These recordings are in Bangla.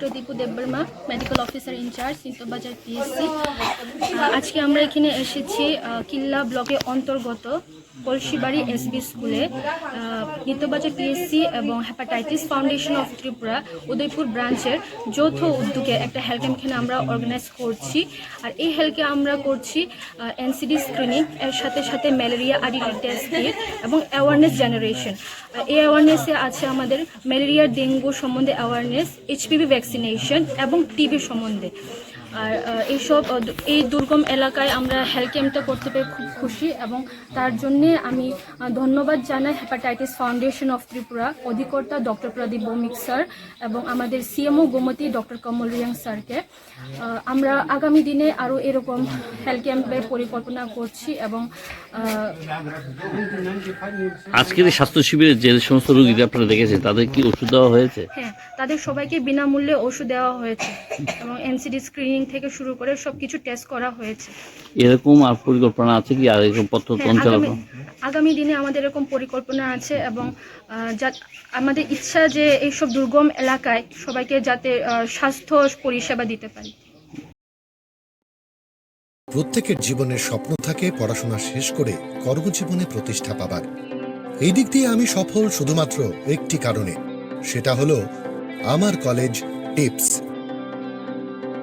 Doctor Dipu Debbarma, medical officer incharge, Nityabazar PSC. আজকে আমরা এখানে এসেছি কিল্লা ব্লকের অন্তর্গত কলসিবাড়ি এসবি স্কুলে নিত্যবাজার পিএসসি এবং hepatitis foundation of Tripura Udaipur ব্রাঞ্চের যৌথ উদ্যোগে একটা হেলথ ক্যাম্প এখানে আমরা অর্গানাইজ করছি। আর এই হেলথে আমরা করছি এনসিডি স্ক্রিনিং, এর সাথে সাথে ম্যালেরিয়া আইডেন্টি টেস্ট এবং অ্যাওয়ারনেস জেনারেশন। এই অ্যাওয়ারনেসে আছে আমাদের ম্যালেরিয়া, ডেঙ্গু সম্বন্ধে অ্যাওয়ারনেস, এইচপিভি ভ্যাকসিনেশন এবং টিবি সম্বন্ধে। আর এই দুর্গম এলাকায় আমরা হেলথ ক্যাম্পটা করতে পেরে খুব খুশি, এবং তার জন্যে আমি ধন্যবাদ জানাই হেপাটাইটিস ফাউন্ডেশন অফ ত্রিপুরা অধিকর্তা ডক্টর প্রদীপ ভৌমিক স্যার এবং আমাদের সিএমও গোমতী ডক্টর কমল রিয়াং স্যারকে। আমরা আগামী দিনে আরও এরকম হেলথ ক্যাম্পের পরিকল্পনা করছি। এবং আজকের এই স্বাস্থ্য শিবিরে যে সমস্ত রোগীরা আপনারা দেখেছেন তাদের কি ওষুধ দেওয়া হয়েছে? হ্যাঁ, তাদের সবাইকে বিনামূল্যে ওষুধ দেওয়া হয়েছে এবং এনসিডি স্ক্রিনিং থেকে শুরু করে সবকিছু টেস্ট করা হয়েছে। এরকম আর পরিকল্পনা আছে কি আর এরকম পথ চালানো? আগামী দিনে আমাদের এরকম পরিকল্পনা আছে, এবং আমাদের ইচ্ছা যে এইসব দুর্গম এলাকায় সবাইকে যাতে স্বাস্থ্য পরিষেবা দিতে পারি। প্রত্যেকের জীবনের স্বপ্ন থাকে পড়াশোনা শেষ করে কর্মজীবনে প্রতিষ্ঠা পাবার। এই দিক দিয়ে আমি সফল শুধুমাত্র একটি কারণে, সেটা হলো আমার কলেজ টিপস,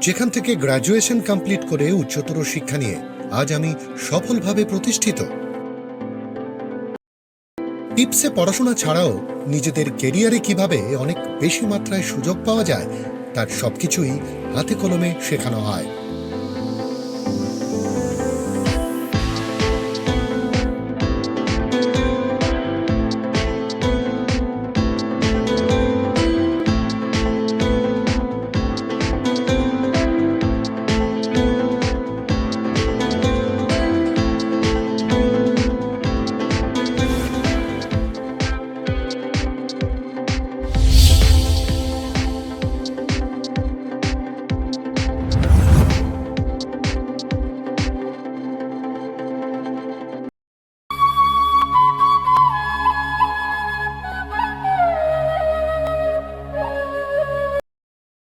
যেখান থেকে গ্র্যাজুয়েশন কমপ্লিট করে উচ্চতর শিক্ষা নিয়ে আজ আমি সফলভাবে প্রতিষ্ঠিত। টিপসে পড়াশোনা ছাড়াও নিজেদের কেরিয়ারে কিভাবে অনেক বেশি মাত্রায় সুযোগ পাওয়া যায় তার সবকিছুই হাতে কলমে শেখানো হয়।